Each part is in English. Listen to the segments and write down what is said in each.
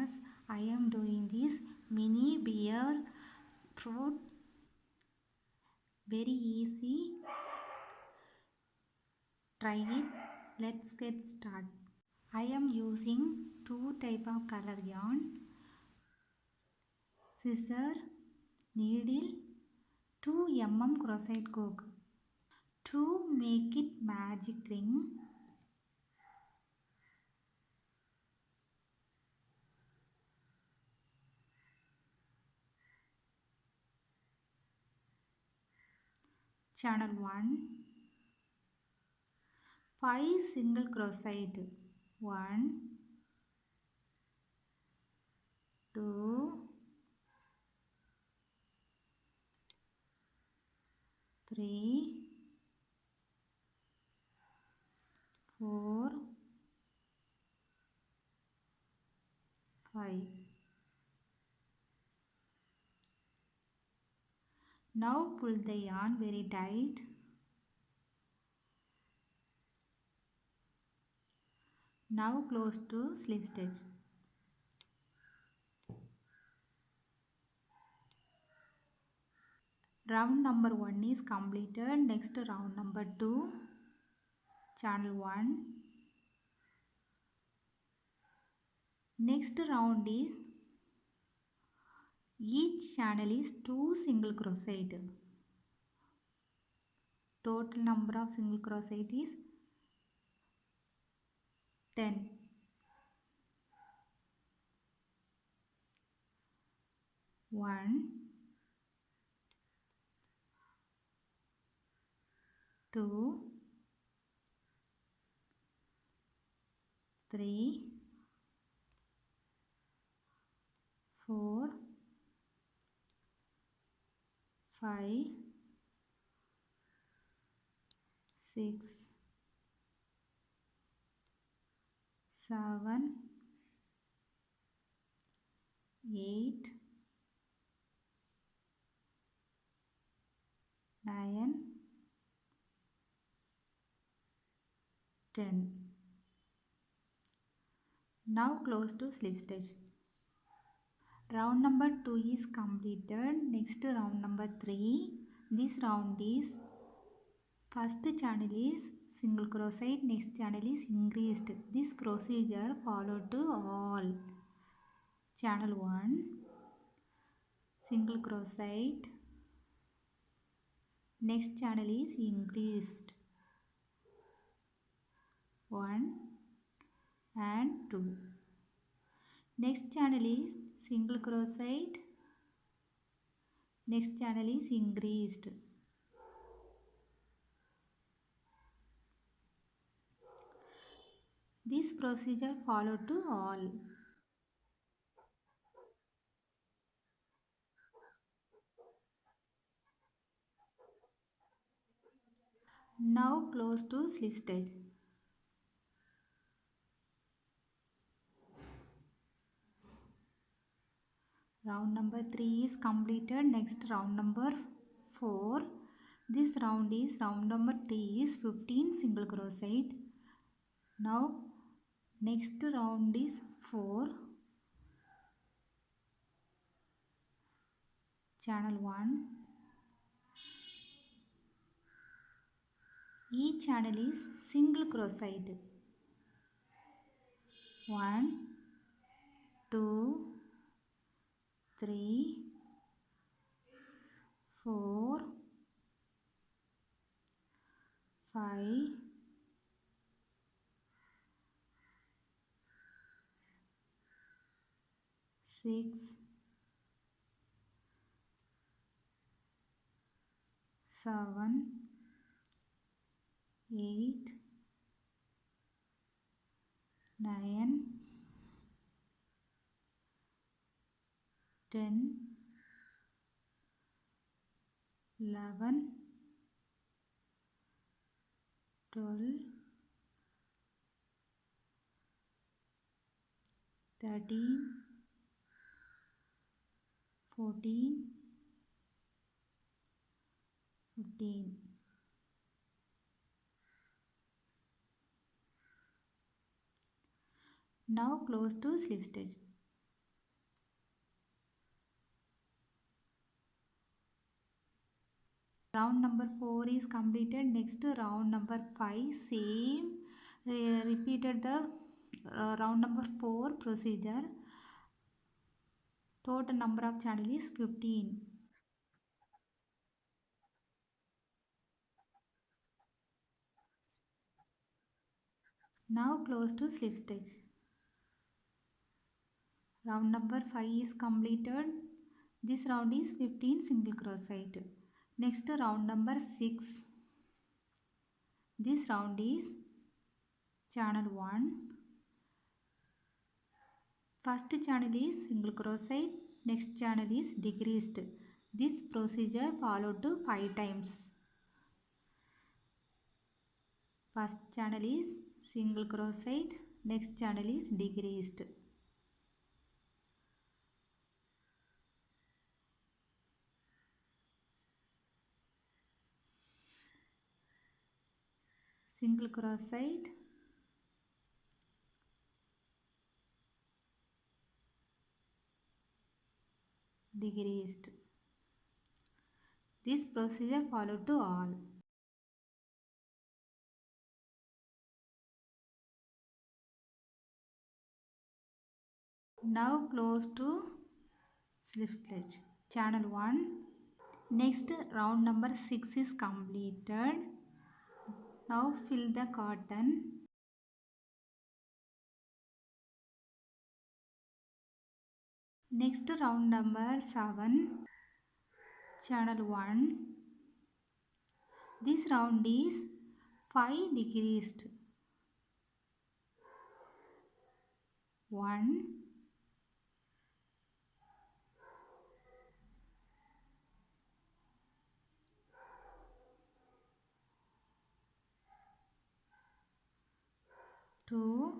viewers, I am doing this mini beer fruit, very easy. Try it. Let's get started. I am using two type of color yarn, scissor, needle, 2 crochet hook. To make it magic ring, channel 1, 5 single crochet, 1, 2, 3, 4, 5. Now pull the yarn very tight. Now close to slip stitch. Round number 1 is completed. Next round number 2, channel 1. Next round is each channel is 2 single crochet. Total number of single crochet is 10. 1, 2, 3, 4, 5, 6, 7, 8, 9, 10. Now close to slip stitch. Round number 2 is completed. Next round number 3. This round is first channel is single crochet, next channel is increased. This procedure followed to all. Channel 1, single crochet, next channel is increased, 1 and 2. Next channel is single crochet, next channel is increased. This procedure followed to all. Now close to slip stitch. Round number 3 is completed. Next round number 4. This round number 3 is 15 single crochet. Now next round is 4. Channel 1. Each channel is single crochet. 1, 2, 3, 4, 5, 6, 7, 8, 9, 10, 11, 12, 13, 14, 15. Now close to slip stitch. Round number 4 is completed. Next round number 5, same repeated the round number 4 procedure. Total number of channel is 15. Now close to slip stitch. Round number 5 is completed. This round is 15 single crochet. Next round number 6. This round is channel 1. First channel is single crochet. Next channel is decreased. This procedure followed to 5 times. First channel is single crochet. Next channel is decreased. Single crochet, decreased. This procedure followed to all. Now close to slip stitch. Channel 1. Next round number 6 is completed. Now fill the cotton. Next round number 7. Channel 1. This round is 5 decreased. 1, 2,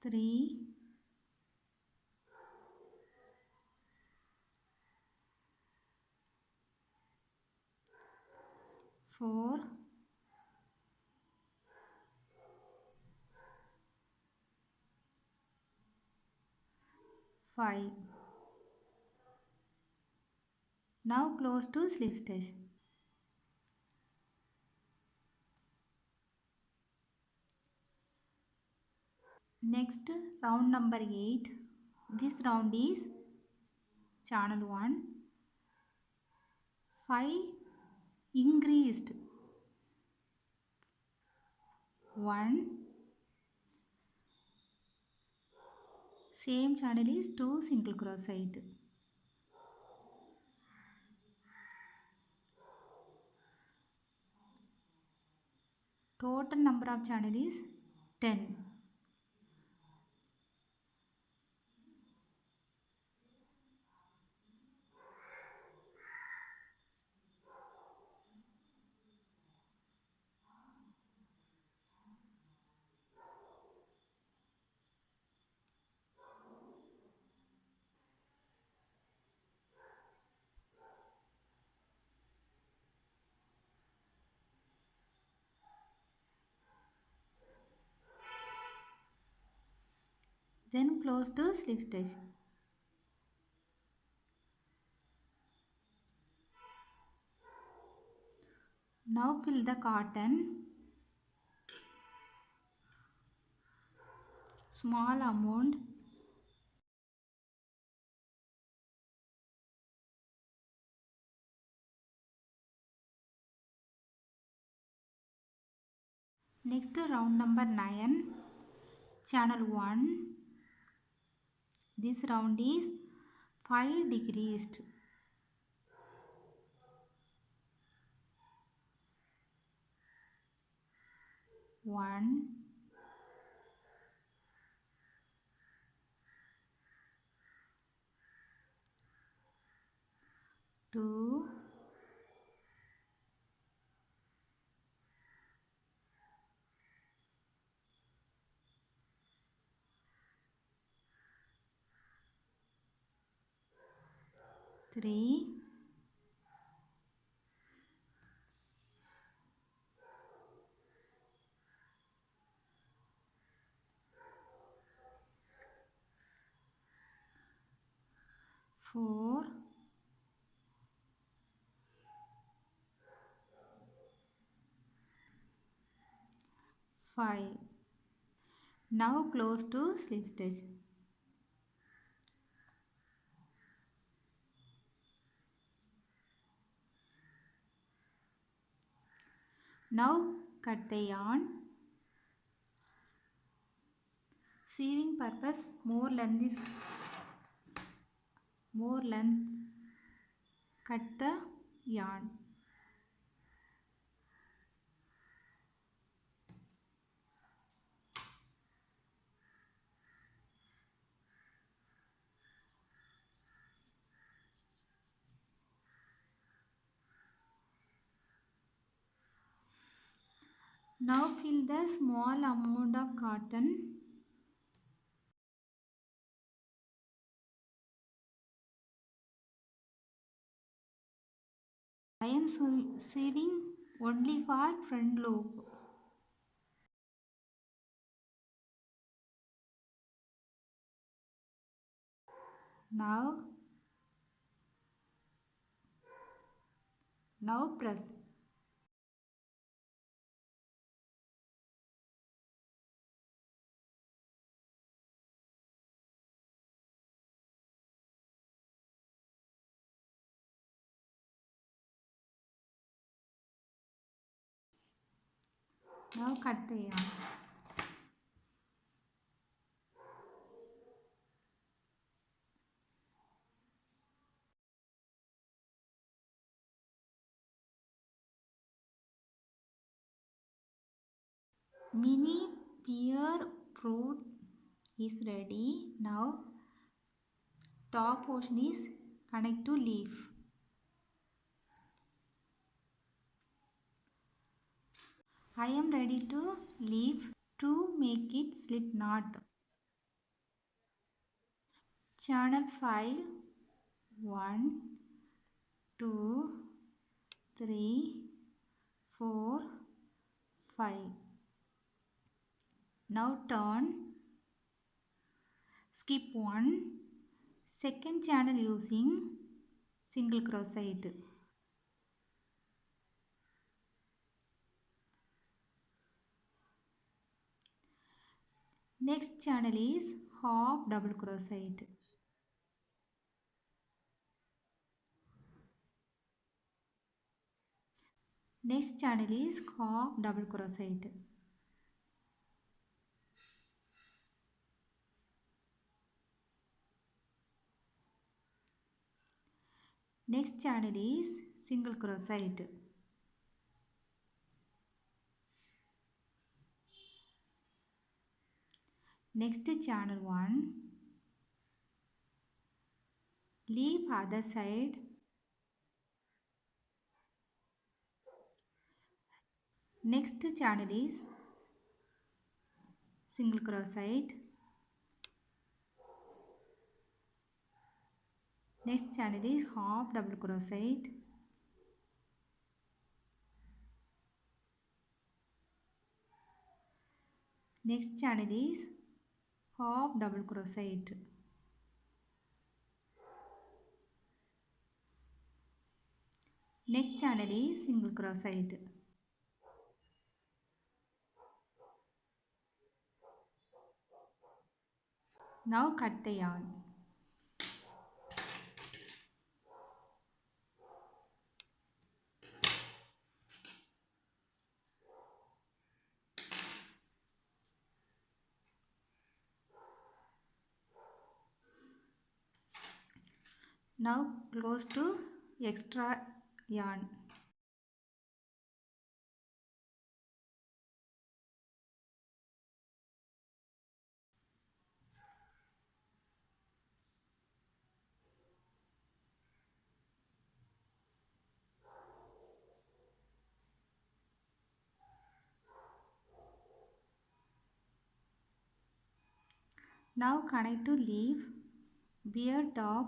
3, 4, 5. Now close to slip stitch. Next round number 8. This round is channel 1. 5 increased. 1. Same channel is 2 single crochet. Total number of channel is 10. Then close to slip stitch. Now fill the cotton. Small amount. Next round number 9. Channel 1. This round is 5 decreased. 1, 2, 3, 4, 4, 5. Now close to slip stitch. Now cut the yarn. Sewing purpose, more length, cut the yarn. Now fill the small amount of cotton. I am sewing only for front loop. Now press. Now cut the yarn. Mini pear fruit is ready. Now top portion is connect to leaf. I am ready to leaf to make it slip knot. Channel 5, 1, 2, 3, 4, 5. Now turn, skip 1, second channel using single crochet. Next channel is half double crochet. Next channel is half double crochet. Next channel is single crochet. Next channel 1, leave other side. Next channel is single crochet. Next channel is half double crochet. Next channel is half double crochet. Next channel is single crochet. Now cut the yarn. Now close to extra yarn. Now connect to leaf, bear top.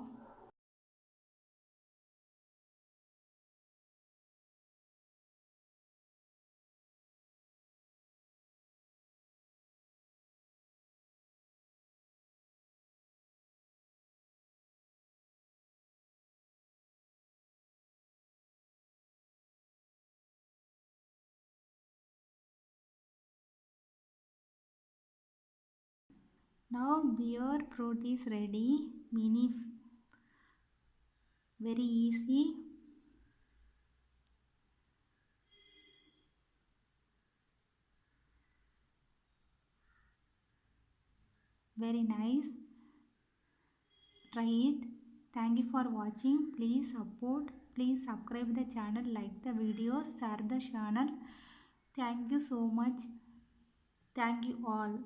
Now beer fruit is ready. Very easy. Very nice. Try it. Thank you for watching. Please support. Please subscribe the channel, like the videos, share the channel. Thank you so much. Thank you all.